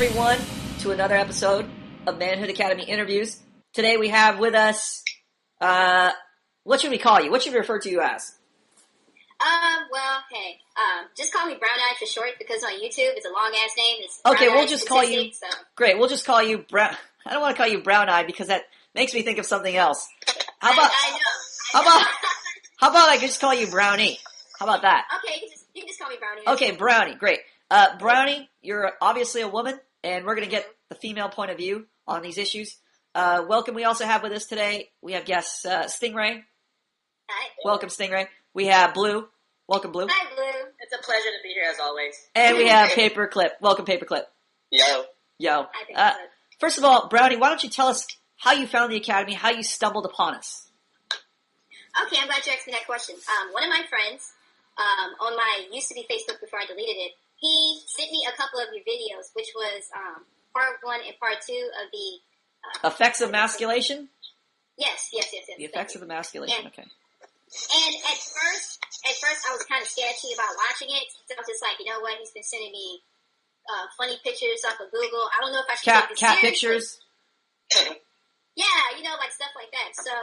everyone to another episode of Manhood Academy Interviews. Today we have with us, what should we call you? What should we refer to you as? Just call me Brown Eye for short because on YouTube it's a long ass name. It's Okay, Brown we'll Eye just call you. Statistic, so. Great, we'll just call you Brown. I don't want to call you Brown Eye because that makes me think of something else. How about? I know. How about I just call you Brownie? How about that? Okay, you can just call me Brownie. Okay, Brownie, great. Brownie, you're obviously a woman, and we're going to get the female point of view on these issues. Welcome. We also have with us today, we have guests Stingray. Hi. Welcome, Stingray. We have Blue. Welcome, Blue. Hi, Blue. It's a pleasure to be here as always. And we have Paperclip. Welcome, Paperclip. Yo. Yo. Hi, Paperclip. First of all, Brownie, why don't you tell us how you found the Academy, how you stumbled upon us? Okay, I'm glad you asked me that question. One of my friends on my used to be Facebook before I deleted it, he sent me a couple of your videos, which was part 1 and part 2 of the Effects of Emasculation? Yes. The Effects of Emasculation, okay. And at first I was kind of sketchy about watching it. So I was just like, you know what? He's been sending me funny pictures off of Google. I don't know if I should take this Cat seriously. pictures? Yeah, like stuff like that. So,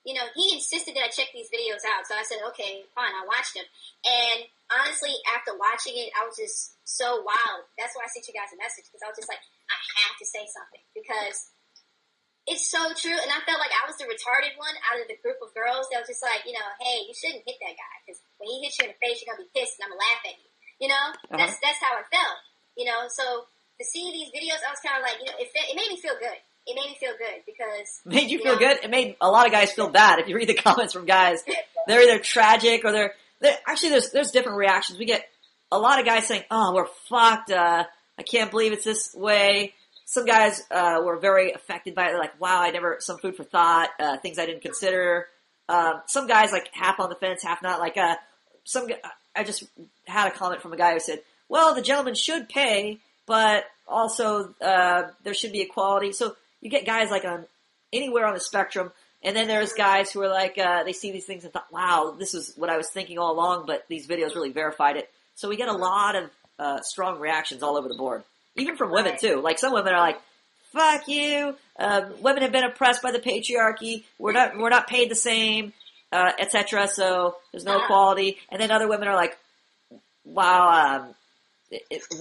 he insisted that I check these videos out. So I said, okay, fine. I watched them. And honestly, after watching it, I was just so wild. That's why I sent you guys a message. Because I was just like, I have to say something. Because it's so true. And I felt like I was the retarded one out of the group of girls that was just like, hey, you shouldn't hit that guy. Because when he hits you in the face, you're going to be pissed and I'm going to laugh at you. That's how I felt. So to see these videos, I was kind of like, it made me feel good. It made me feel good because... Made you feel good? It made a lot of guys feel bad. If you read the comments from guys, they're either tragic or they're actually, there's different reactions. We get a lot of guys saying, oh, we're fucked. I can't believe it's this way. Some guys were very affected by it. They're like, wow, some food for thought, things I didn't consider. Some guys like half on the fence, half not. Like I just had a comment from a guy who said, well, the gentleman should pay, but also there should be equality. So you get guys like on anywhere on the spectrum, and then there's guys who are like they see these things and thought, wow, this is what I was thinking all along, but these videos really verified it. So we get a lot of strong reactions all over the board, even from women too. Like some women are like, fuck you, women have been oppressed by the patriarchy, we're not paid the same, etc. So there's no equality. And then other women are like, wow,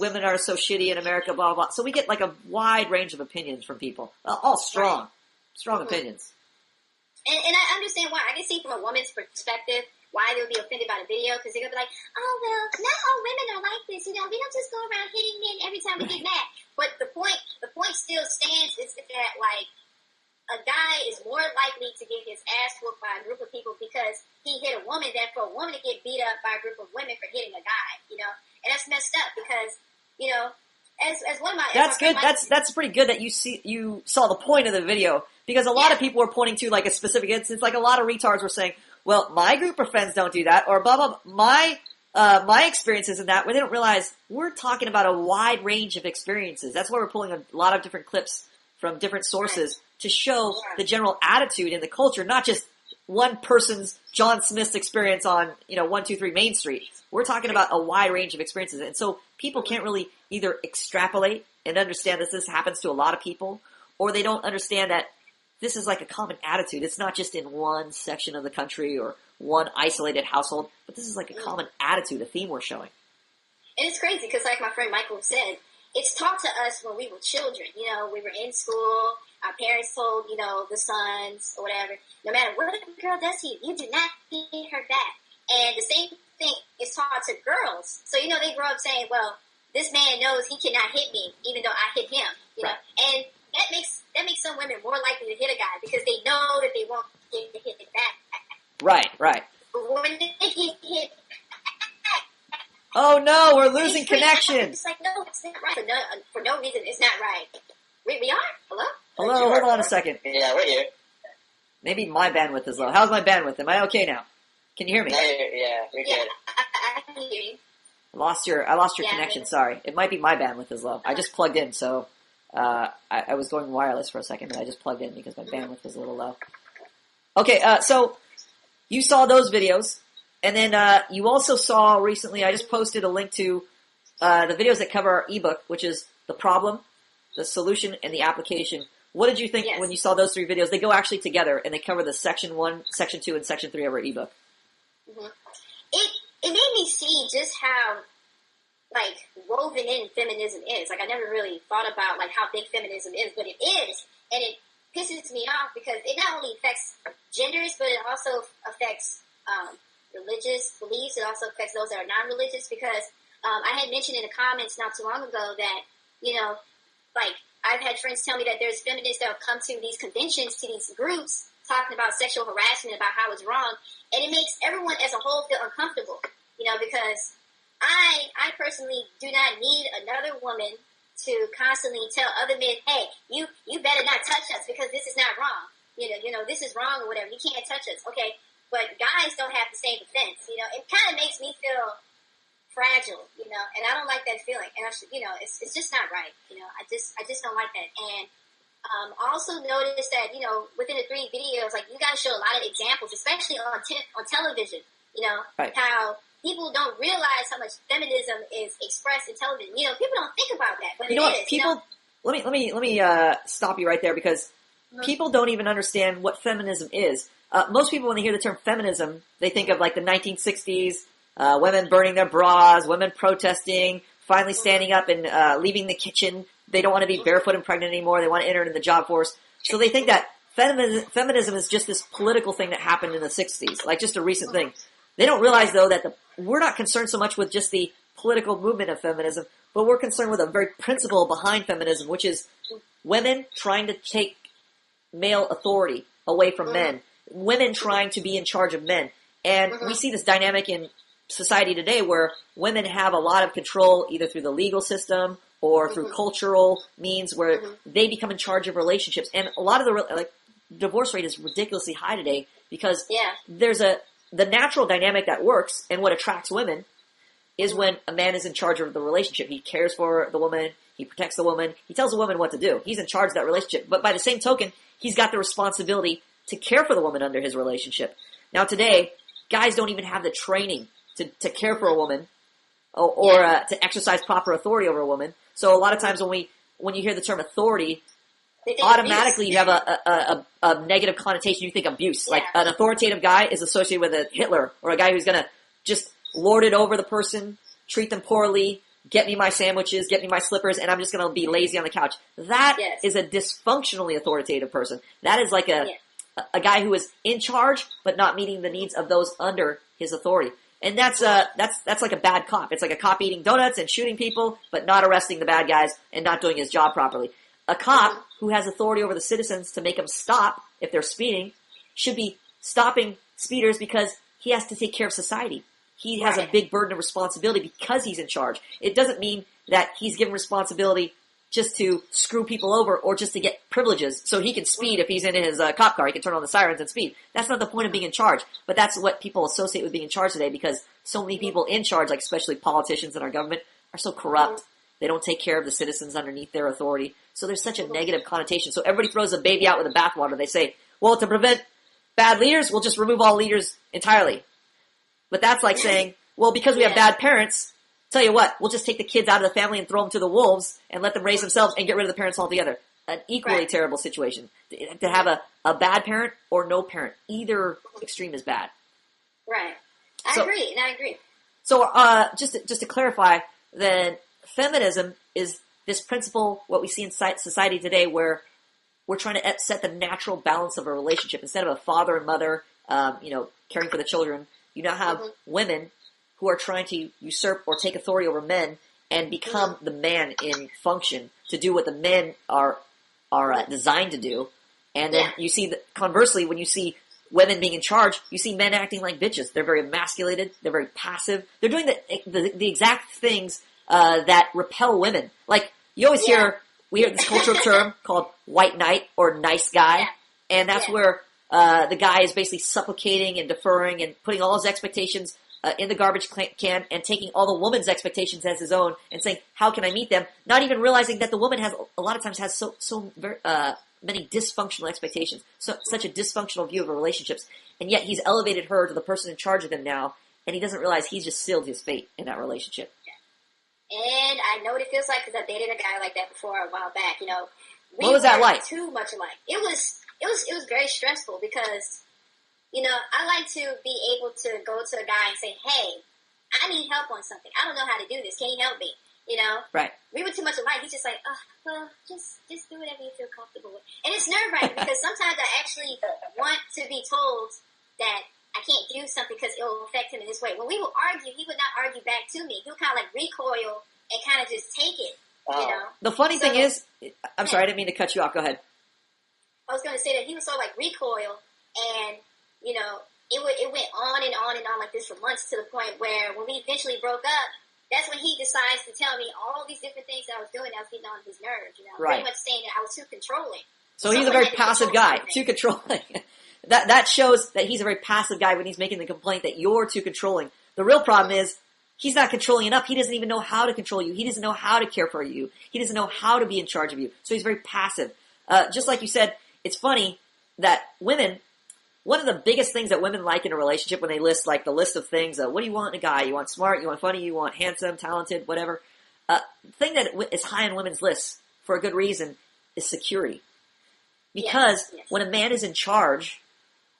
women are so shitty in America, blah, blah, blah. So we get like a wide range of opinions from people. All strong opinions. And I understand why. I can see from a woman's perspective why they would be offended by the video, because they're going to be like, oh, well, not all women are like this. We don't just go around hitting men every time we get mad. But the point still stands is that, like, a guy is more likely to get his ass whooped by a group of people because he hit a woman than for a woman to get beat up by a group of women for hitting a guy, And that's messed up because, as one of my... That's good. That's pretty good that you saw the point of the video, because a lot of people were pointing to like a specific instance. Like a lot of retards were saying, well, my group of friends don't do that, or blah, blah, blah. My experiences in that, where they don't realize we're talking about a wide range of experiences. That's why we're pulling a lot of different clips from different sources to show the general attitude in the culture, not just one person's John Smith's experience on, 123 Main Street. We're talking about a wide range of experiences. And so people can't really either extrapolate and understand that this happens to a lot of people, or they don't understand that this is like a common attitude. It's not just in one section of the country or one isolated household, but this is like a common attitude, a theme we're showing. And it's crazy because, like my friend Michael said, it's taught to us when we were children. We were in school. Our parents told, the sons or whatever, no matter what a girl does to you, you do not hit her back. And the same thing is taught to girls. So, they grow up saying, well, this man knows he cannot hit me, even though I hit him, Right. And that makes some women more likely to hit a guy because they know that they won't get hit back. Right. But when they get hit, oh no, we're losing connection. It's like, no, it's not right. For no reason, it's not right. We are? Hello? Hello, hold on a second. Yeah, we're here. Maybe my bandwidth is low. How's my bandwidth? Am I okay now? Can you hear me? Yeah, we're good. I can hear you. I lost your connection. Sorry. It might be my bandwidth is low. I just plugged in, so I was going wireless for a second, but I just plugged in because my bandwidth was a little low. Okay, so you saw those videos, and then you also saw recently, I just posted a link to the videos that cover our ebook, which is the problem, the solution, and the application. What did you think when you saw those 3 videos? They go actually together, and they cover the section 1, section 2, and section 3 of our ebook. Mm-hmm. It made me see just how, like, woven in feminism is. Like, I never really thought about, like, how big feminism is, but it is, and it pisses me off because it not only affects genders, but it also affects religious beliefs. It also affects those that are non-religious because I had mentioned in the comments not too long ago that, you know, like, I've had friends tell me that there's feminists that have come to these conventions, to these groups, talking about sexual harassment, about how it's wrong, and it makes everyone as a whole feel uncomfortable, you know, because I personally do not need another woman to constantly tell other men, hey, you better not touch us because this is not wrong. You know, this is wrong or whatever. You can't touch us. Okay. But guys don't have the same defense. You know, it kind of makes me feel fragile, you know, and I don't like that feeling. And you know, it's just not right. You know, I just don't like that. And also noticed that, you know, within the 3 videos, like, you guys show a lot of examples, especially on television, you know, right. How people don't realize how much feminism is expressed in television. You know, people don't think about that, but you know it what? is. People, you know? let me stop you right there because people don't even understand what feminism is. Most people, when they hear the term feminism, they think of like the 1960s, women burning their bras, women protesting, finally standing up and leaving the kitchen. They don't want to be barefoot and pregnant anymore. They want to enter into the job force. So they think that feminism is just this political thing that happened in the 60s, like just a recent thing. They don't realize, though, that we're not concerned so much with just the political movement of feminism, but we're concerned with a very principle behind feminism, which is women trying to take male authority away from men, women trying to be in charge of men. And we see this dynamic in society today where women have a lot of control either through the legal system or through cultural means where they become in charge of relationships. And a lot of the divorce rate is ridiculously high today because there's the natural dynamic that works and what attracts women is when a man is in charge of the relationship. He cares for the woman. He protects the woman. He tells the woman what to do. He's in charge of that relationship. But by the same token, he's got the responsibility to care for the woman under his relationship. Now today, guys don't even have the training to care for a woman or to exercise proper authority over a woman. So a lot of times when you hear the term authority, automatically you have a negative connotation. You think abuse. Like an authoritative guy is associated with a Hitler or a guy who's going to just lord it over the person, treat them poorly, get me my sandwiches, get me my slippers, and I'm just going to be lazy on the couch. That is a dysfunctionally authoritative person. That is like a guy who is in charge but not meeting the needs of those under his authority. And that's like a bad cop. It's like a cop eating donuts and shooting people, but not arresting the bad guys and not doing his job properly. A cop who has authority over the citizens to make them stop if they're speeding should be stopping speeders because he has to take care of society. He has a big burden of responsibility because he's in charge. It doesn't mean that he's given responsibility just to screw people over or just to get privileges so he can speed if he's in his cop car. He can turn on the sirens and speed. That's not the point of being in charge. But that's what people associate with being in charge today because so many people in charge, like especially politicians in our government, are so corrupt. They don't take care of the citizens underneath their authority. So there's such a negative connotation. So everybody throws a baby out with the bathwater. They say, well, to prevent bad leaders, we'll just remove all leaders entirely. But that's like saying, well, because we have bad parents, tell you what, we'll just take the kids out of the family and throw them to the wolves and let them raise themselves and get rid of the parents altogether. An equally terrible situation. To have a bad parent or no parent. Either extreme is bad. Right. I agree. So just to clarify, then feminism is this principle, what we see in society today, where we're trying to set the natural balance of a relationship. Instead of a father and mother, caring for the children, you now have women who are trying to usurp or take authority over men and become the man in function to do what the men are designed to do. And then you see that conversely, when you see women being in charge, you see men acting like bitches. They're very emasculated. They're very passive. They're doing the exact things that repel women. Like you always we hear this cultural term called white knight or nice guy, and that's where the guy is basically supplicating and deferring and putting all his expectations in the garbage can and taking all the woman's expectations as his own and saying, how can I meet them? Not even realizing that the woman has a lot of times has so very, many dysfunctional expectations, such a dysfunctional view of her relationships, and yet he's elevated her to the person in charge of them now, and he doesn't realize he's just sealed his fate in that relationship. And I know what it feels like because I dated a guy like that before a while back. You know, we What was that were like? Too much alike. It was very stressful because, you know, I like to be able to go to a guy and say, hey, I need help on something. I don't know how to do this. Can you help me? You know? Right. We were too much alike. He's just like, oh, well, just do whatever you feel comfortable with. And it's nerve-wracking because sometimes I actually want to be told that I can't do something because it will affect him in this way. When we will argue, he would not argue back to me. He would kind of like recoil and kind of just take it, you know? The funny thing is, I'm sorry, I didn't mean to cut you off. Go ahead. I was going to say that he would sort of like recoil and, you know, it went on and on and on like this for months to the point where when we eventually broke up, that's when he decides to tell me all these different things that I was doing that was getting on his nerves, you know, Right. pretty much saying that I was too controlling. So he's a very passive guy, too controlling. That shows that he's a very passive guy when he's making the complaint that you're too controlling. The real problem is he's not controlling enough. He doesn't even know how to control you. He doesn't know how to care for you. He doesn't know how to be in charge of you. So he's very passive. Just like you said, it's funny that women, one of the biggest things that women like in a relationship when they list like the list of things, what do you want in a guy? You want smart, you want funny, you want handsome, talented, whatever. The thing that is high on women's lists for a good reason is security. Because Yes. when a man is in charge,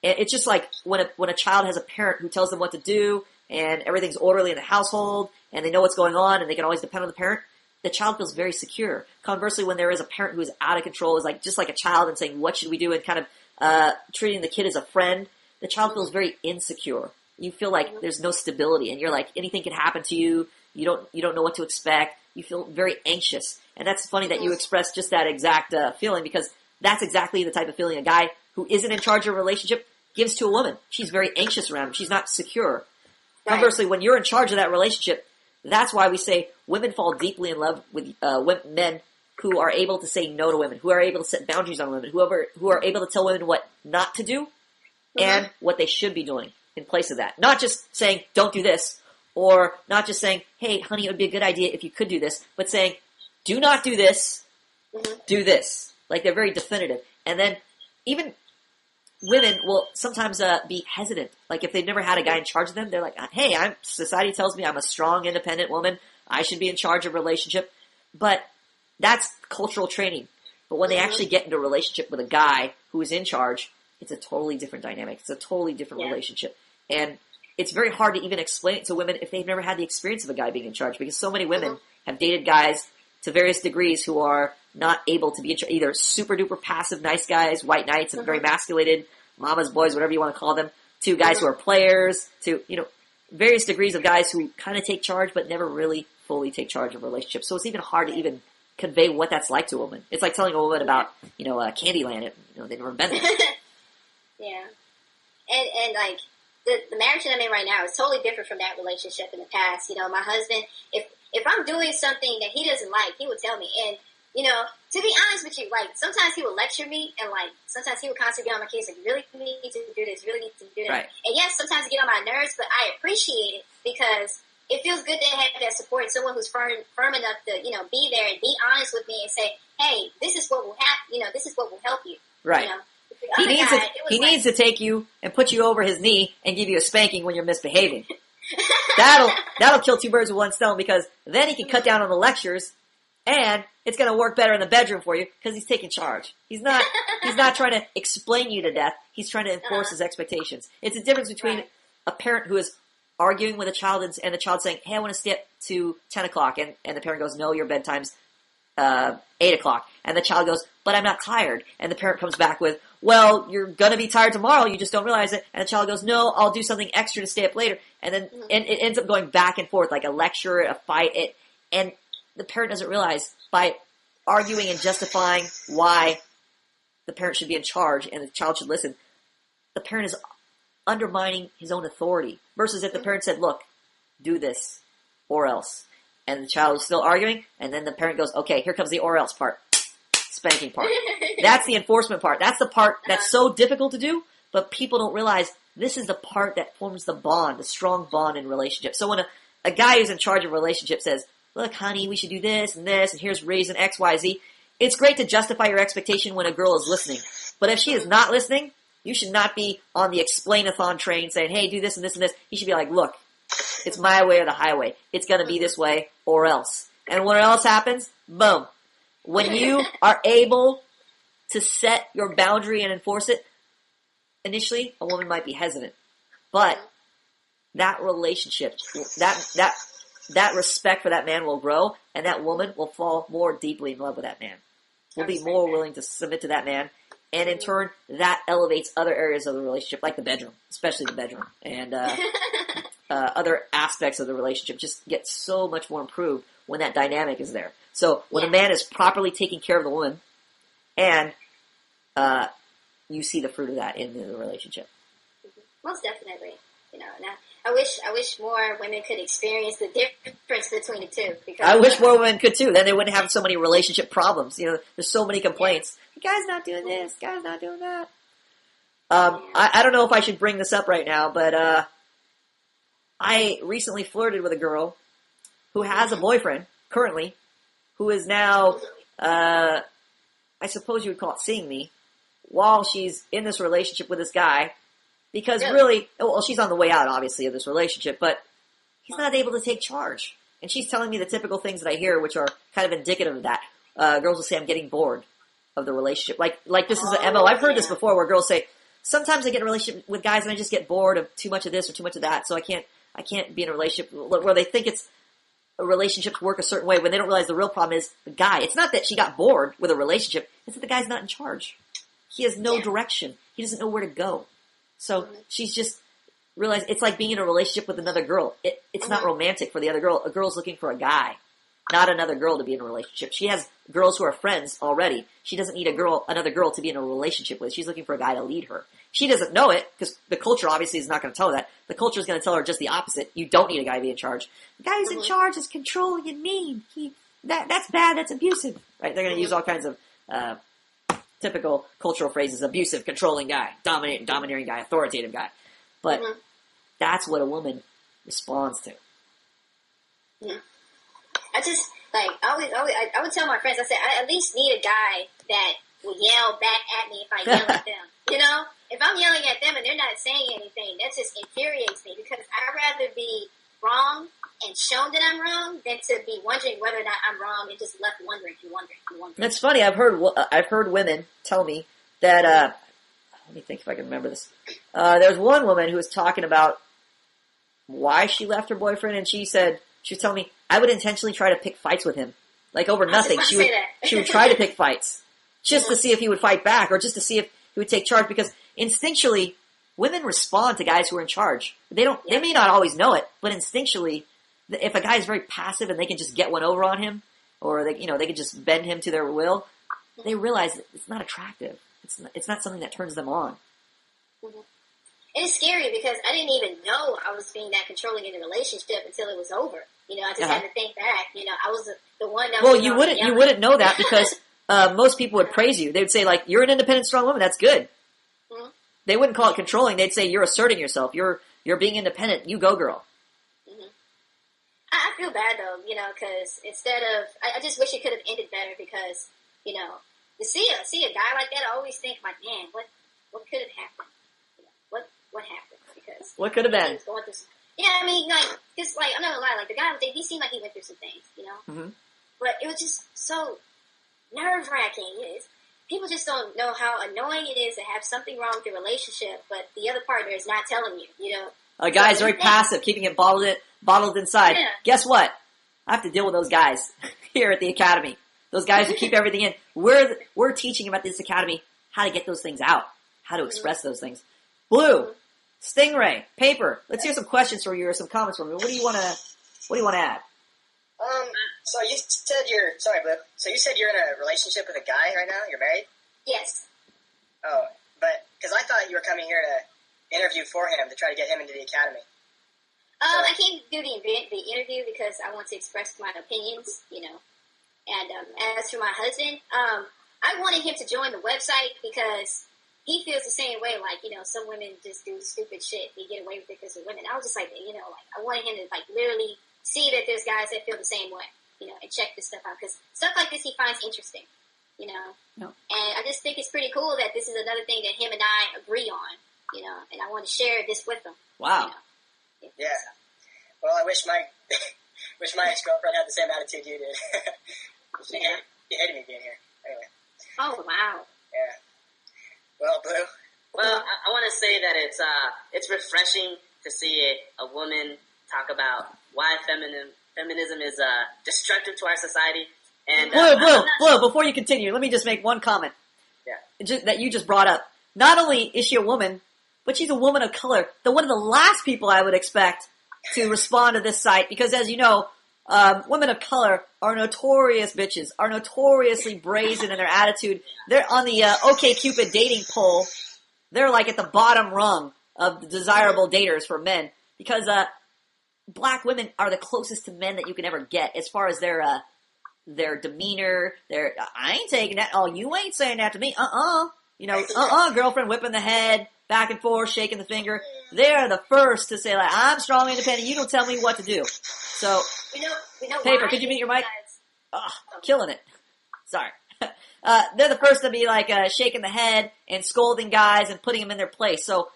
it's just like when a child has a parent who tells them what to do and everything's orderly in the household and they know what's going on and they can always depend on the parent, the child feels very secure. Conversely, when there is a parent who is out of control, is like just like a child and saying, what should we do, and kind of treating the kid as a friend, the child feels very insecure. You feel like there's no stability and you're like, anything can happen to you. You don't know what to expect. You feel very anxious. And that's funny that you expressed just that exact feeling, because that's exactly the type of feeling a guy who isn't in charge of a relationship gives to a woman. She's very anxious around him. She's not secure. Right. Conversely, when you're in charge of that relationship, that's why we say women fall deeply in love with men who are able to say no to women, who are able to set boundaries on women, who are able to tell women what not to do and what they should be doing in place of that. Not just saying, don't do this, or not just saying, hey, honey, it would be a good idea if you could do this, but saying, do not do this, do this. Like, they're very definitive. And then even women will sometimes be hesitant. Like, if they've never had a guy in charge of them, they're like, hey, society tells me I'm a strong, independent woman. I should be in charge of a relationship. But that's cultural training. But when they actually get into a relationship with a guy who is in charge, it's a totally different dynamic. It's a totally different relationship. And it's very hard to even explain it to women if they've never had the experience of a guy being in charge, because so many women have dated guys to various degrees who are not able to be in charge, either super duper passive nice guys, white knights, and very emasculated, mama's boys, whatever you want to call them, to guys who are players, to, various degrees of guys who kind of take charge but never really fully take charge of a relationship. So it's even hard to even convey what that's like to a woman. It's like telling a woman about, Candyland. They've never been there. Yeah. And like, the marriage that I'm in right now is totally different from that relationship in the past. My husband, if I'm doing something that he doesn't like, he would tell me. And, to be honest with you, like, sometimes he would lecture me, and, like, sometimes he would constantly get on my case, like, you really need to do this, you really need to do that. Right. And yes, sometimes it get on my nerves, but I appreciate it because it feels good to have that support, someone who's firm enough to, be there and be honest with me and say, hey, this is what will happen, this is what will help you. Right. He needs to take you and put you over his knee and give you a spanking when you're misbehaving. That'll kill two birds with one stone, because then he can cut down on the lectures, and it's going to work better in the bedroom for you because he's taking charge. He's not trying to explain you to death. He's trying to enforce his expectations. It's a difference between a parent who is arguing with a child and the child saying, hey, I want to stay up to 10 o'clock. And the parent goes, no, your bedtime's 8 o'clock. And the child goes, but I'm not tired. And the parent comes back with, well, you're going to be tired tomorrow. You just don't realize it. And the child goes, no, I'll do something extra to stay up later. And then and it ends up going back and forth like a lecture, a fight. And the parent doesn't realize, by arguing and justifying why the parent should be in charge and the child should listen, the parent is undermining his own authority. Versus if the parent said, look, do this or else. And the child is still arguing, and then the parent goes, okay, here comes the or else part. Spanking part. That's the enforcement part. That's the part that's so difficult to do, but people don't realize this is the part that forms the bond, the strong bond in relationships. So when a guy who's in charge of a relationship says, look, honey, we should do this, and here's reason X, Y, Z, it's great to justify your expectation when a girl is listening. But if she is not listening, you should not be on the explain-a-thon train saying, hey, do this and this and this. You should be like, look, It's my way or the highway. It's going to be this way or else. And when else happens, boom. When you are able to set your boundary and enforce it, initially, a woman might be hesitant. But that relationship, that respect for that man will grow, and that woman will fall more deeply in love with that man. Will be more willing to submit to that man. And in turn, that elevates other areas of the relationship, like the bedroom, especially the bedroom. And other aspects of the relationship just get so much more improved when that dynamic is there. So when a man is properly taking care of the woman, and you see the fruit of that in the relationship. Most definitely. You know, and I wish more women could experience the difference between the two. Because I wish more women could too. Then they wouldn't have so many relationship problems. You know, there's so many complaints. The guy's not doing this. The guy's not doing that. I don't know if I should bring this up right now, but I recently flirted with a girl who has a boyfriend currently, who is now, I suppose you would call it seeing me, while she's in this relationship with this guy. Because really, well, she's on the way out, obviously, of this relationship, but he's not able to take charge. And she's telling me the typical things that I hear, which are kind of indicative of that. Girls will say, I'm getting bored of the relationship. Like this is an MO. I've heard this before, where girls say, sometimes I get in a relationship with guys and I just get bored of too much of this or too much of that, so I can't be in a relationship where they think it's a relationship to work a certain way when they don't realize the real problem is the guy. It's not that she got bored with a relationship, it's that the guy's not in charge. He has no direction. He doesn't know where to go. So she's just realized it's like being in a relationship with another girl. It's not romantic for the other girl. A girl's looking for a guy, not another girl to be in a relationship. She has girls who are friends already. She doesn't need another girl to be in a relationship with. She's looking for a guy to lead her. She doesn't know it because the culture obviously is not going to tell her that. The culture is going to tell her just the opposite. You don't need a guy to be in charge. The guy who's in charge is controlling and mean. That's bad. That's abusive. Right? They're going to use all kinds of typical cultural phrases: abusive, controlling guy, domineering guy, authoritative guy. But that's what a woman responds to. Yeah. I just I would tell my friends. I said I at least need a guy that will yell back at me if I yell at them. You know, if I'm yelling at them and they're not saying anything, that just infuriates me because I'd rather be wrong and shown that I'm wrong than to be wondering whether or not I'm wrong and just left wondering. That's funny. I've heard women tell me that. Let me think if I can remember this. There's one woman who was talking about why she left her boyfriend, and she was telling me, I would intentionally try to pick fights with him, like over nothing. She would try to pick fights just to see if he would fight back, or just to see if he would take charge. Because instinctually, women respond to guys who are in charge. They may not always know it, but instinctually, if a guy is very passive and they can just get one over on him, or they can just bend him to their will, they realize that it's not attractive. It's not something that turns them on. Mm-hmm. It's scary because I didn't even know I was being that controlling in a relationship until it was over. You know, I just had to think back. You know, I was the one that. Well, you wouldn't know that because most people would praise you. They would say, like, you're an independent, strong woman. That's good. Mm-hmm. They wouldn't call it controlling. They'd say you're asserting yourself. You're being independent. You go, girl. Mm-hmm. I feel bad though, you know, because instead of, I just wish it could have ended better because, you know, to see a guy like that, I always think, like, man, what could have happened? You know, what happened? Because what could have been? Yeah, I mean, like, just like I'm not gonna lie, like the guy, he seemed like he went through some things, you know. Mm-hmm. But it was just so nerve wracking. People just don't know how annoying it is to have something wrong with your relationship, but the other partner is not telling you. You know, a guy's very passive, keeping it bottled inside. Yeah. Guess what? I have to deal with those guys here at the academy. Those guys who keep everything in. We're teaching them at this academy how to get those things out, how to express those things. Blue, Stingray, Paper. Let's hear some questions from you or some comments from you. What do you want to add? So you said sorry, Blue. So you said you're in a relationship with a guy right now? You're married? Yes. Oh, but because I thought you were coming here to interview for him to try to get him into the academy. I can't do the interview because I want to express my opinions, you know. And as for my husband, I wanted him to join the website because he feels the same way. Like, you know, some women just do stupid shit. They get away with it because they're women. I was just like, you know, like I wanted him to like literally see that there's guys that feel the same way, you know, and check this stuff out because stuff like this he finds interesting, you know. No. And I just think it's pretty cool that this is another thing that him and I agree on, you know. And I want to share this with him. Wow. You know? Yeah. Well, I wish my ex-girlfriend had the same attitude you did. She hated me being here. Anyway. Oh, wow. Yeah. Well, Blue. Well, I want to say that it's refreshing to see a woman talk about why feminism is destructive to our society. And Blue, before you continue, let me just make one comment. Yeah. That you just brought up. Not only is she a woman, but she's a woman of color. One of the last people I would expect to respond to this site, because as you know, women of color are notorious bitches, are notoriously brazen in their attitude. They're on the OkCupid dating poll. They're like at the bottom rung of the desirable daters for men, because black women are the closest to men that you can ever get as far as their demeanor. I ain't taking that. Oh, you ain't saying that to me. You know, girlfriend whipping the head back and forth, shaking the finger. They're the first to say, like, I'm strong, independent. You don't tell me what to do. So, we know Paper, why. could you mute your mic? Killing it. Sorry. They're the first to be like shaking the head and scolding guys and putting them in their place. So,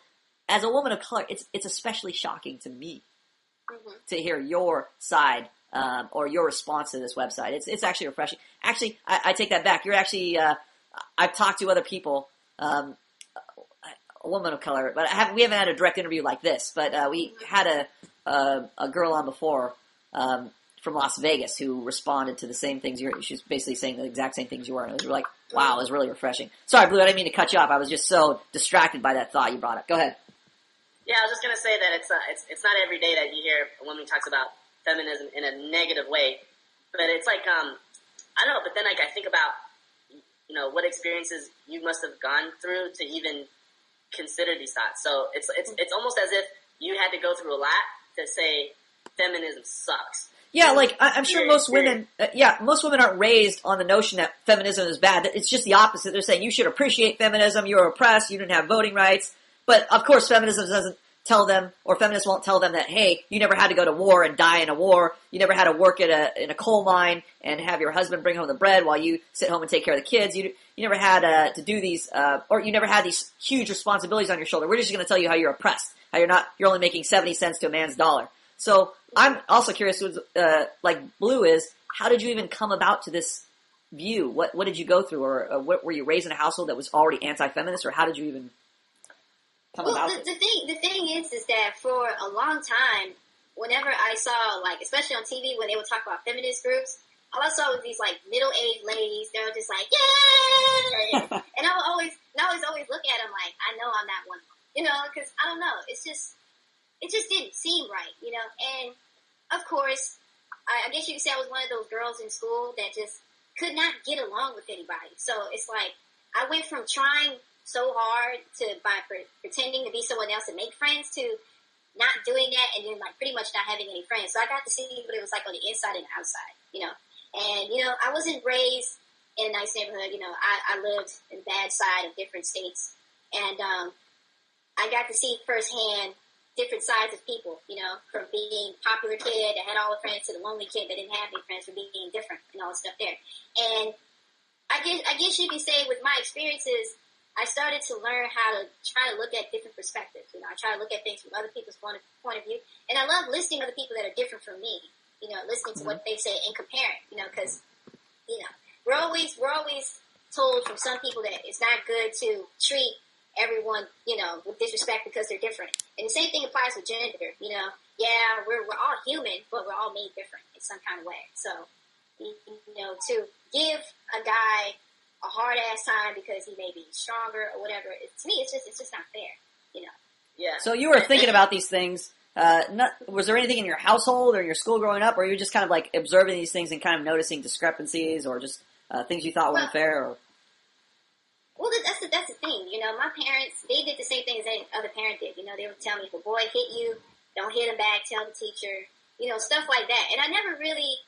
as a woman of color, it's especially shocking to me to hear your side or your response to this website. It's actually refreshing. Actually, I take that back. You're actually I've talked to other people, a woman of color, but we haven't had a direct interview like this. But we had a girl on before from Las Vegas who responded to the same things. She was basically saying the exact same things you were. And it was like, wow, it was really refreshing. Sorry, Blue, I didn't mean to cut you off. I was just so distracted by that thought you brought up. Go ahead. Yeah, I was just gonna say that it's not every day that you hear a woman talks about feminism in a negative way, but it's like I don't know. But then like I think about what experiences you must have gone through to even consider these thoughts. So it's almost as if you had to go through a lot to say feminism sucks. Yeah, like I'm sure most women aren't raised on the notion that feminism is bad. It's just the opposite. They're saying you should appreciate feminism. You were oppressed. You didn't have voting rights. But of course, feminism doesn't tell them, or feminists won't tell them that, hey, you never had to go to war and die in a war. You never had to work in a coal mine and have your husband bring home the bread while you sit home and take care of the kids. You never had to do these, or you never had these huge responsibilities on your shoulder. We're just going to tell you how you're oppressed, how you're only making 70 cents to a man's dollar. So I'm also curious, like Blue is, how did you even come about to this view? What did you go through, or were you raised in a household that was already anti-feminist, or how did you even come about it? The thing is that for a long time, whenever I saw, like, especially on TV when they would talk about feminist groups, all I saw was these like middle-aged ladies. They were just like, yeah, and I would always look at them like, I know I'm not one of them, because I don't know, it just didn't seem right, and of course, I guess you could say I was one of those girls in school that just could not get along with anybody. So it's like, I went from trying so hard by pretending to be someone else and make friends to not doing that and then like pretty much not having any friends. So I got to see what it was like on the inside and outside, and, I wasn't raised in a nice neighborhood. I lived in the bad side of different states, and I got to see firsthand different sides of people, from being popular kid that had all the friends to the lonely kid that didn't have any friends, from being different and all the stuff there. And I guess you can say with my experiences, I started to learn how to try to look at different perspectives. I try to look at things from other people's point of view. And I love listening to the people that are different from me, listening to what they say and comparing, because, we're always told from some people that it's not good to treat everyone, with disrespect because they're different. And the same thing applies with gender, Yeah, we're all human, but we're all made different in some kind of way. So, to give a guy a hard ass time because he may be stronger or whatever, to me, it's just not fair, Yeah. So you were thinking about these things. Was there anything in your household or in your school growing up, or you were just kind of like observing these things and kind of noticing discrepancies, or just things you thought weren't fair? Or? Well, that's the thing. My parents, they did the same thing as any other parent did. They would tell me, if a boy hit you, don't hit him back. Tell the teacher. Stuff like that. And I never really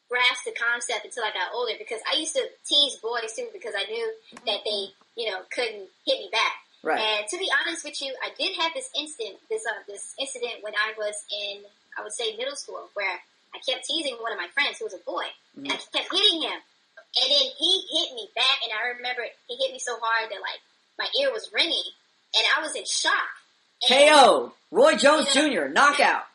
grasped the concept until I got older, because I used to tease boys too, because I knew that they, couldn't hit me back. Right. And to be honest with you, I did have this incident when I was in, I would say, middle school, where I kept teasing one of my friends who was a boy, and I kept hitting him, and then he hit me back, and I remember he hit me so hard that like my ear was ringing, and I was in shock. KO, Roy Jones Jr., knockout.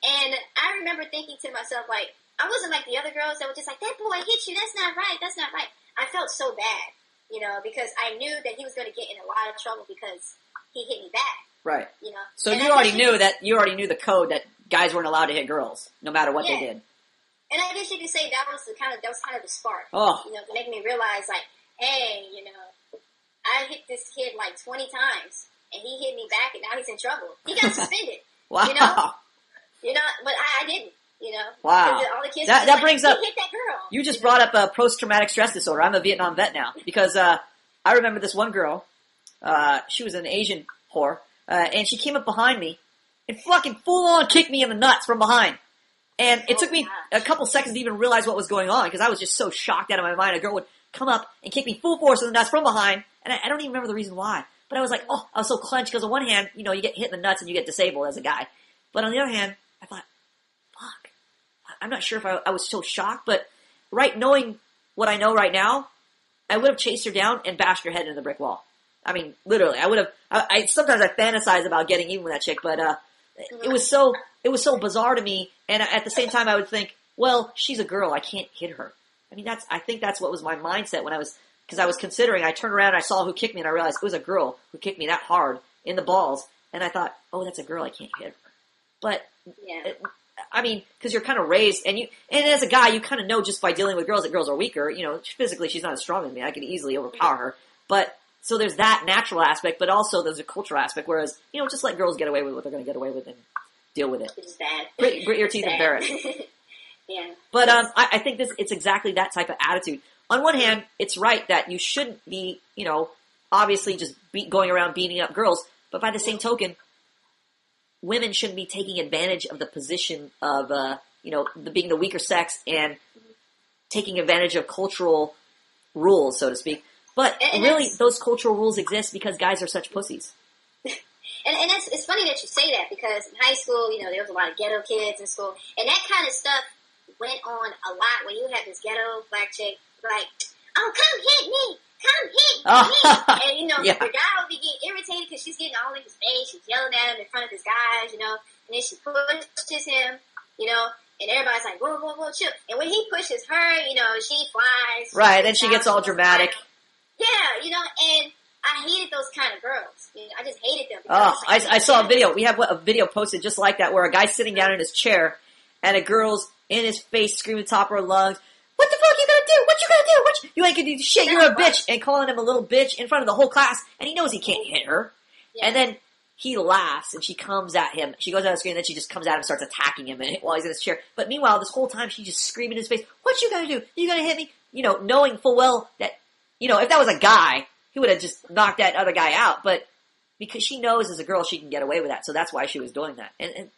And I remember thinking to myself, like, I wasn't like the other girls that were just like, that boy hit you, that's not right, that's not right. I felt so bad, you know, because I knew that he was going to get in a lot of trouble because he hit me back. Right. You know? So and you already knew the code that guys weren't allowed to hit girls, no matter what they did. And I guess you could say that was kind of the spark. Oh. You know, to make me realize, like, hey, you know, I hit this kid like 20 times, and he hit me back, and now he's in trouble. He got suspended. Wow. You know, but I didn't. You know, wow. All the kids that brings up. Hit that girl. You just brought up post-traumatic stress disorder. I'm a Vietnam vet now because I remember this one girl. She was an Asian whore, and she came up behind me and fucking full-on kicked me in the nuts from behind. And it took me a couple seconds to even realize what was going on because I was just so shocked out of my mind. A girl would come up and kick me full force in the nuts from behind, and I don't even remember the reason why. But I was like, I was so clenched because on one hand, you know, you get hit in the nuts and you get disabled as a guy. But on the other hand, I thought, fuck. I'm not sure if I was so shocked, but knowing what I know right now, I would have chased her down and bashed her head into the brick wall. I mean, literally, I would have. Sometimes I fantasize about getting even with that chick, but it was so bizarre to me. And at the same time, I would think, well, she's a girl, I can't hit her. I mean, I think that's what was my mindset when because I was considering. I turned around, and I saw who kicked me, and I realized it was a girl who kicked me that hard in the balls, and I thought, oh, that's a girl, I can't hit her. But I mean, because you're kind of raised, and as a guy, you kind of know just by dealing with girls that girls are weaker. You know, physically, she's not as strong as me. I could easily overpower her. But so there's that natural aspect, but also there's a cultural aspect. Whereas, you know, just let girls get away with what they're going to get away with and deal with it. Which is bad. Grit your teeth and bear it. Yeah. But I think it's exactly that type of attitude. On one hand, it's right that you shouldn't be, you know, obviously just going around beating up girls. But by the same token, women shouldn't be taking advantage of the position of, you know, being the weaker sex and taking advantage of cultural rules, so to speak. But and really, those cultural rules exist because guys are such pussies. And it's funny that you say that because in high school, you know, there was a lot of ghetto kids in school. And that kind of stuff went on a lot when you had this ghetto black chick like, oh, come hit me. Come hit me. And, you know, the guy would be getting irritated because she's getting all in his face. She's yelling at him in front of his guys, you know. And then she pushes him, you know. And everybody's like, whoa, whoa, whoa, chill. And when he pushes her, you know, she flies. Right, then she gets all dramatic. Yeah, you know, and I hated those kind of girls. You know, I just hated them. I saw a video. We have a video posted just like that where a guy's sitting down in his chair and a girl's in his face screaming top of her lungs, what the fuck you gonna do? What you gonna do? You ain't gonna do shit. You're a bitch. And calling him a little bitch in front of the whole class. And he knows he can't hit her. Yeah. And then he laughs and she comes at him. She goes out of the screen and then she just comes at him and starts attacking him while he's in his chair. But meanwhile, this whole time she's just screaming in his face, what you gonna do? You gonna hit me? You know, knowing full well that, you know, if that was a guy, he would have just knocked that other guy out. But because she knows as a girl she can get away with that. So that's why she was doing that. And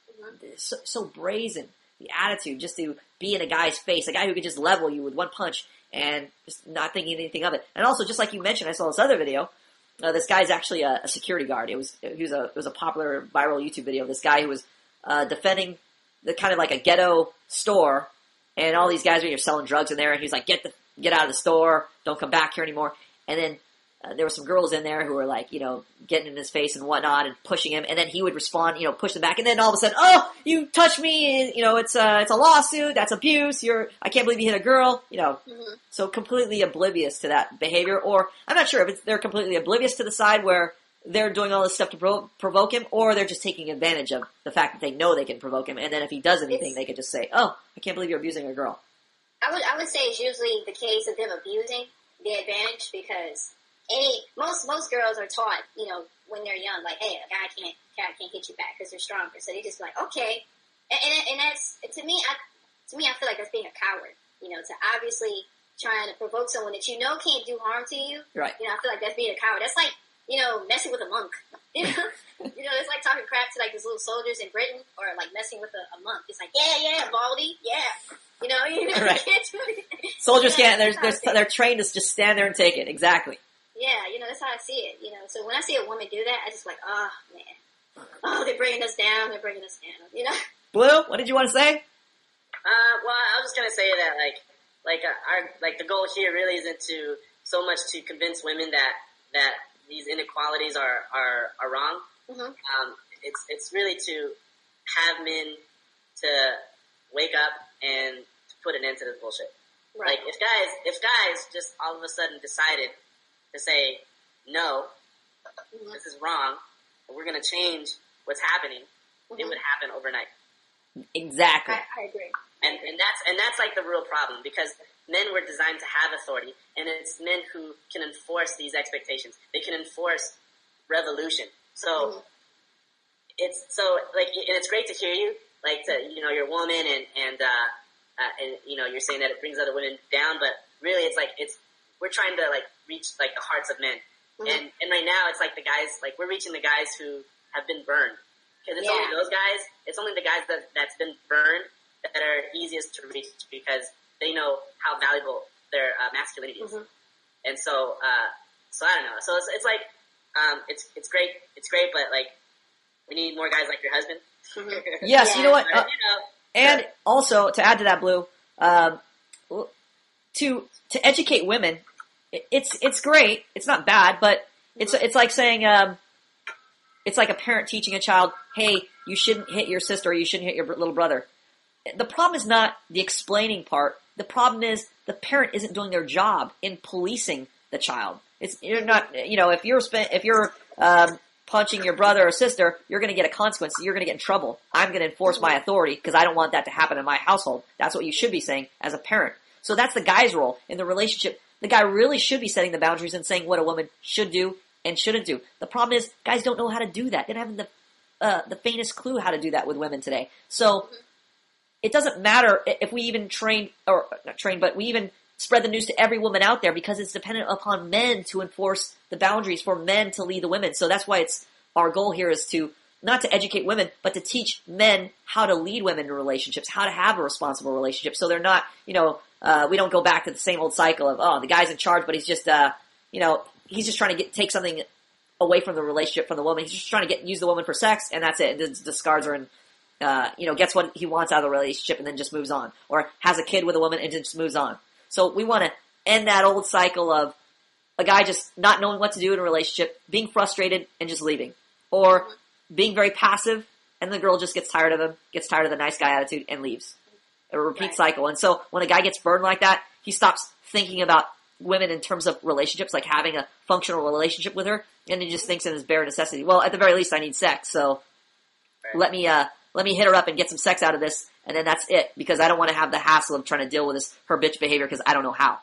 so brazen. The attitude just to be in a guy's face, a guy who could just level you with one punch and just not thinking anything of it. And also, just like you mentioned, I saw this other video. This guy's actually a security guard. It was a popular viral YouTube video of this guy who was defending the kind of like a ghetto store, and all these guys were selling drugs in there. And he's like, get out of the store, don't come back here anymore. And then there were some girls in there who were like, you know, getting in his face and whatnot and pushing him. And then he would respond, you know, push them back. And then all of a sudden, oh, you touched me. You know, it's a lawsuit. That's abuse. I can't believe you hit a girl. You know, so completely oblivious to that behavior. Or I'm not sure if they're completely oblivious to the side where they're doing all this stuff to provoke him, or they're just taking advantage of the fact that they know they can provoke him. And then if he does anything, they could just say, oh, I can't believe you're abusing a girl. I would say it's usually the case of them abusing the advantage because most girls are taught, you know, when they're young, like, hey, a guy can't hit you back because they're stronger. So they just like, okay, and that's to me, I feel like that's being a coward, you know, to obviously trying to provoke someone that you know can't do harm to you. Right. You know, I feel like that's being a coward. That's like, you know, messing with a monk. You know, it's like talking crap to like these little soldiers in Britain, or like messing with a monk. It's like, yeah, Baldy, yeah. You know, right. You can't do it. Soldiers can't. They're trained to just stand there and take it. Exactly. Yeah, you know, that's how I see it, you know. So when I see a woman do that, I just like, oh, man. Oh, they're bringing us down, you know. Blue, what did you want to say? Well, I was just going to say that, like the goal here really isn't so much to convince women that these inequalities are wrong. Mm-hmm. It's really to have men to wake up and to put an end to this bullshit. Right. Like, if guys just all of a sudden decided to say, no, this is wrong, we're gonna change what's happening, it would happen overnight. Exactly. I agree. And that's like the real problem, because men were designed to have authority, and it's men who can enforce these expectations. They can enforce revolution. So it's great to hear you, like, you're a woman, and you're saying that it brings other women down, but really we're trying to like reach like the hearts of men. And right now it's like the guys, like we're reaching the guys who have been burned. Because it's only those guys, it's only the guys that's been burned that are easiest to reach, because they know how valuable their masculinity is. And so I don't know. So it's like, it's great, but like, we need more guys like your husband. Yes, you know what? And also, to add to that, Blue, to educate women, it's great. It's not bad, but it's like saying, it's like a parent teaching a child, hey, you shouldn't hit your sister, or you shouldn't hit your little brother. The problem is not the explaining part. The problem is the parent isn't doing their job in policing the child. You're not, if you're punching your brother or sister, you're going to get a consequence. You're going to get in trouble. I'm going to enforce my authority because I don't want that to happen in my household. That's what you should be saying as a parent. So that's the guy's role in the relationship. The guy really should be setting the boundaries and saying what a woman should do and shouldn't do. The problem is guys don't know how to do that. They don't have the faintest clue how to do that with women today. So it doesn't matter if we even we even spread the news to every woman out there, because it's dependent upon men to enforce the boundaries, for men to lead the women. So that's why our goal here is to not to educate women, but to teach men how to lead women in relationships, how to have a responsible relationship. So they're not, we don't go back to the same old cycle of, the guy's in charge, but he's just, he's just trying to take something away from the relationship from the woman. He's just trying to use the woman for sex, and that's it. And discards her and, gets what he wants out of the relationship and then just moves on. Or has a kid with a woman and just moves on. So we want to end that old cycle of a guy just not knowing what to do in a relationship, being frustrated and just leaving. Or being very passive, and the girl just gets tired of him, gets tired of the nice guy attitude, and leaves. A repeat cycle. And so when a guy gets burned like that, he stops thinking about women in terms of relationships, like having a functional relationship with her, and he just thinks in his bare necessity, well, at the very least I need sex, so let me hit her up and get some sex out of this, and then that's it, because I don't want to have the hassle of trying to deal with her bitch behavior, because I don't know how.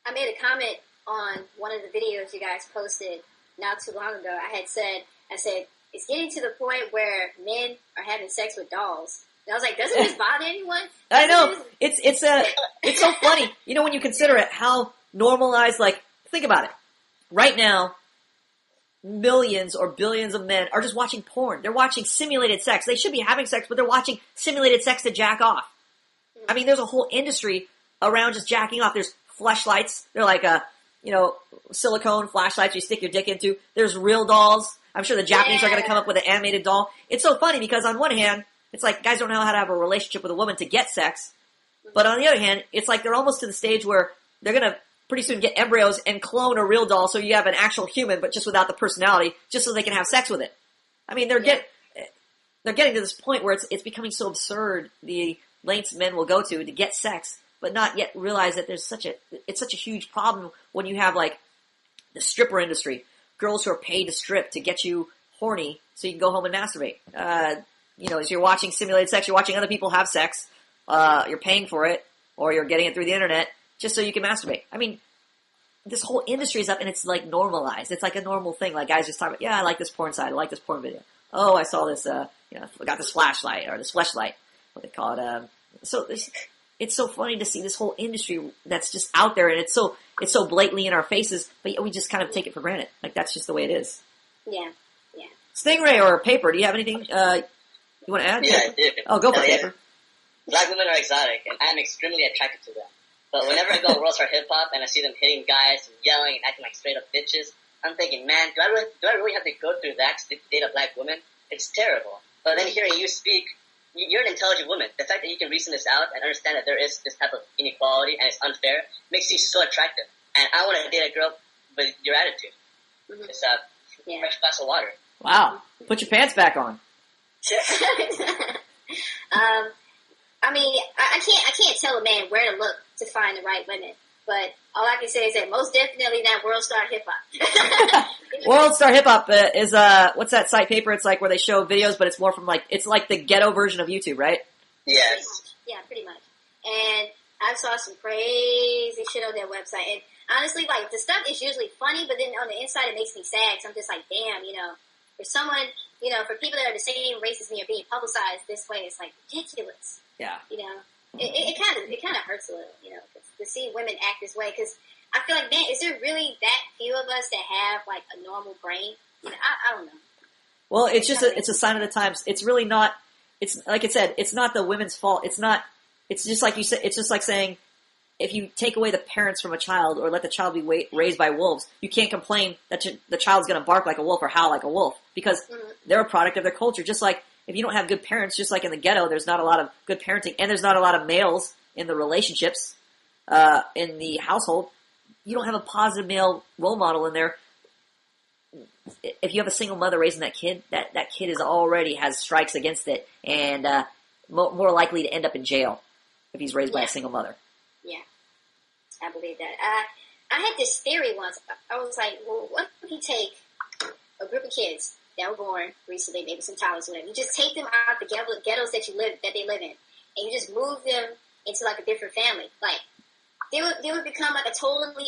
I made a comment on one of the videos you guys posted not too long ago. I said, it's getting to the point where men are having sex with dolls. And I was like, doesn't this bother anyone? I know. It's so funny. When you consider it, how normalized, like, think about it. Right now, millions or billions of men are just watching porn. They're watching simulated sex. They should be having sex, but they're watching simulated sex to jack off. I mean, there's a whole industry around just jacking off. There's fleshlights. They're like silicone flashlights you stick your dick into. There's real dolls. I'm sure the Japanese are going to come up with an animated doll. It's so funny because on one hand, it's like guys don't know how to have a relationship with a woman to get sex. But on the other hand, it's like they're almost to the stage where they're going to pretty soon get embryos and clone a real doll so you have an actual human but just without the personality, just so they can have sex with it. I mean, they're getting to this point where it's becoming so absurd, the lengths men will go to get sex, but not yet realize that it's such a huge problem when you have like the stripper industry. Girls who are paid to strip to get you horny so you can go home and masturbate. As you're watching simulated sex, you're watching other people have sex, you're paying for it, or you're getting it through the internet just so you can masturbate. I mean, this whole industry is up and it's like normalized. It's like a normal thing. Like guys just talk about, I like this porn site, I like this porn video. Oh, I saw this, I got this flashlight or this fleshlight, what they call it. So it's so funny to see this whole industry that's just out there, and it's so blatantly in our faces, but we just kind of take it for granted. Like that's just the way it is. Yeah. Stingray or Paper, do you have anything you want to add? Yeah, I do. Oh, go for it, Paper. Black women are exotic, and I'm extremely attracted to them. But whenever I go to World Star Hip Hop and I see them hitting guys and yelling and acting like straight up bitches, I'm thinking, man, do I really have to go through that to date a black woman? It's terrible. But then hearing you speak, you're an intelligent woman. The fact that you can reason this out and understand that there is this type of inequality and it's unfair makes you so attractive. And I want to date a girl with your attitude. It's a fresh glass of water. Wow. Put your pants back on. I mean, I can't tell a man where to look to find the right women. But all I can say is that most definitely not World Star Hip Hop. World Star Hip Hop is what's that site paper? It's like where they show videos, but it's more from it's like the ghetto version of YouTube, right? Yes. Yeah, pretty much. And I saw some crazy shit on their website. And honestly, like, the stuff is usually funny, but then on the inside it makes me sad. So I'm just like, damn, for someone, for people that are the same race as me are being publicized this way, it's like ridiculous. Yeah. It kind of hurts a little, to see women act this way. Because I feel like, man, is there really that few of us that have like a normal brain? I don't know. Well, it's a sign of the times. It's really not. It's like I said. It's not the women's fault. It's not. It's just like you said. It's just like saying, if you take away the parents from a child or let the child be raised by wolves, you can't complain that the child's going to bark like a wolf or howl like a wolf because they're a product of their culture. Just like if you don't have good parents, just like in the ghetto, there's not a lot of good parenting and there's not a lot of males in the relationships, in the household. You don't have a positive male role model in there. If you have a single mother raising that kid, that kid already has strikes against it and more likely to end up in jail if he's raised by a single mother. Yeah, I believe that. I had this theory once. I was like, well, what if you take a group of kids that were born recently, maybe some toddlers, whatever. You just take them out of the ghettos that they live in, and you just move them into like a different family. Like they would become like a totally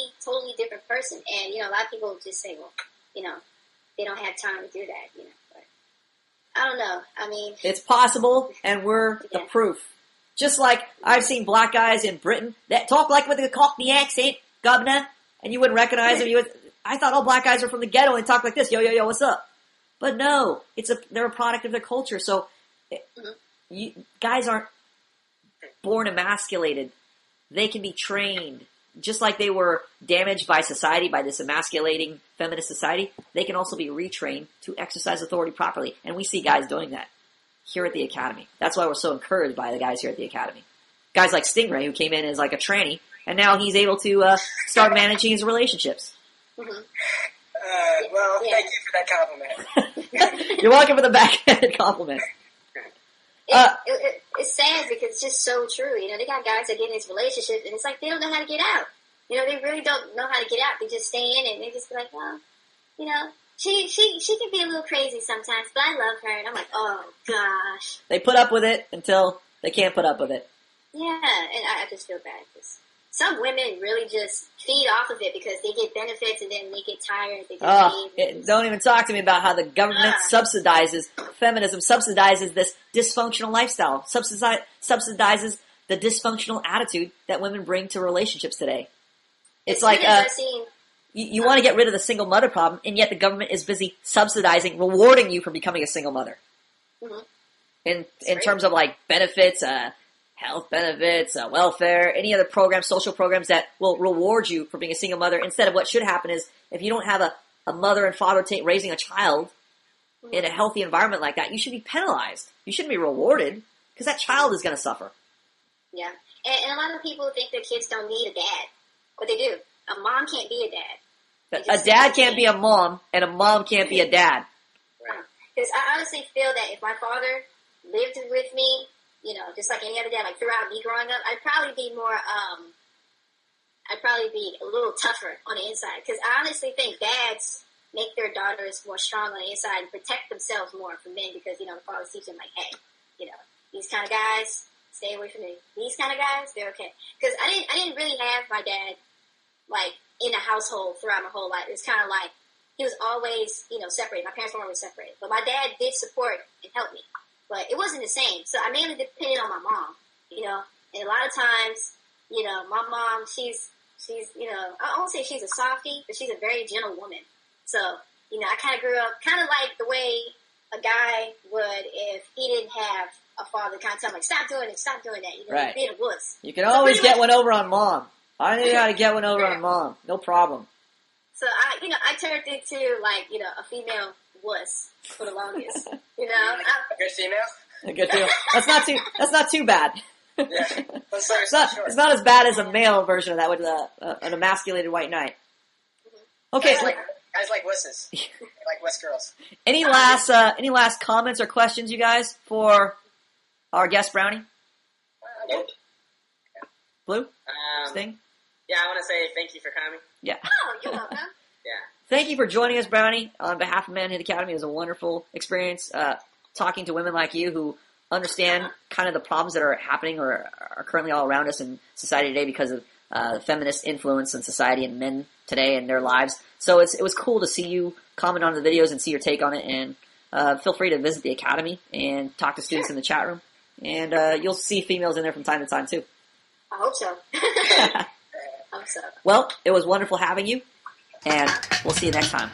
different person. And a lot of people just say, well, they don't have time to do that. But I don't know. I mean, it's possible, and we're the proof. Just like I've seen black guys in Britain that talk like with a Cockney accent, governor, and you wouldn't recognize them. I thought all black guys are from the ghetto and talk like this. Yo, yo, yo, what's up? But no, they're a product of their culture. So guys aren't born emasculated. They can be trained. Just like they were damaged by society, by this emasculating feminist society, they can also be retrained to exercise authority properly. And we see guys doing that here at the Academy. That's why we're so encouraged by the guys here at the Academy. Guys like Stingray, who came in as like a tranny, and now he's able to start managing his relationships. Well, thank you for that compliment. You're welcome for the backhanded compliment. It's sad because it's just so true. They got guys that get in these relationships, and it's like they don't know how to get out. They really don't know how to get out. They just stay in it, and they just be like, well, she can be a little crazy sometimes, but I love her. And I'm like, oh, gosh. They put up with it until they can't put up with it. Yeah, and I just feel bad because some women really just feed off of it because they get benefits and then they get tired. They just leave. Don't even talk to me about how the government subsidizes feminism, subsidizes this dysfunctional lifestyle, subsidizes the dysfunctional attitude that women bring to relationships today. It's like you want to get rid of the single mother problem, and yet the government is busy subsidizing, rewarding you for becoming a single mother. In terms of like benefits, health benefits, welfare, any other programs, social programs that will reward you for being a single mother. Instead of what should happen is if you don't have a mother and father raising a child in a healthy environment like that, you should be penalized. You shouldn't be rewarded because that child is going to suffer. Yeah. And a lot of people think their kids don't need a dad, but they do. A mom can't be a dad. A dad can't be a mom, and a mom can't be a dad. Because I honestly feel that if my father lived with me, just like any other dad, like throughout me growing up, I'd probably be a little tougher on the inside. Because I honestly think dads make their daughters more strong on the inside and protect themselves more from men because, the fathers teach them, like, hey, these kind of guys, stay away from me. These kind of guys, they're okay. Because I didn't really have my dad, like, in a household throughout my whole life. It was kind of like, he was always, separated. My parents weren't always separated. But my dad did support and help me. But it wasn't the same. So I mainly depended on my mom, and a lot of times, my mom, she's, I won't say she's a softie, but she's a very gentle woman. So, I kind of grew up kind of like the way a guy would if he didn't have a father kind of tell him, like, stop doing that, right. Being a wuss. You can always get one over on mom. I knew how to get one over on mom. No problem. So I turned into like, a female wuss for the longest. A good female? A good female. That's not too bad. Yeah. It's not as bad as a male version of that with an emasculated white knight. Okay. Guys like wusses. They like wuss girls. Any last comments or questions, you guys, for our guest Brownie? Blue? Um, Sting? yeah, I want to say thank you for coming. Yeah. Oh, you're welcome. Yeah. Thank you for joining us, Brownie. On behalf of Manhood Academy, it was a wonderful experience talking to women like you who understand kind of the problems that are happening or are currently all around us in society today because of feminist influence in society and men today and their lives. So it was cool to see you comment on the videos and see your take on it. And feel free to visit the Academy and talk to students in the chat room. And you'll see females in there from time to time, too. I hope so. I hope so. Well, it was wonderful having you, and we'll see you next time.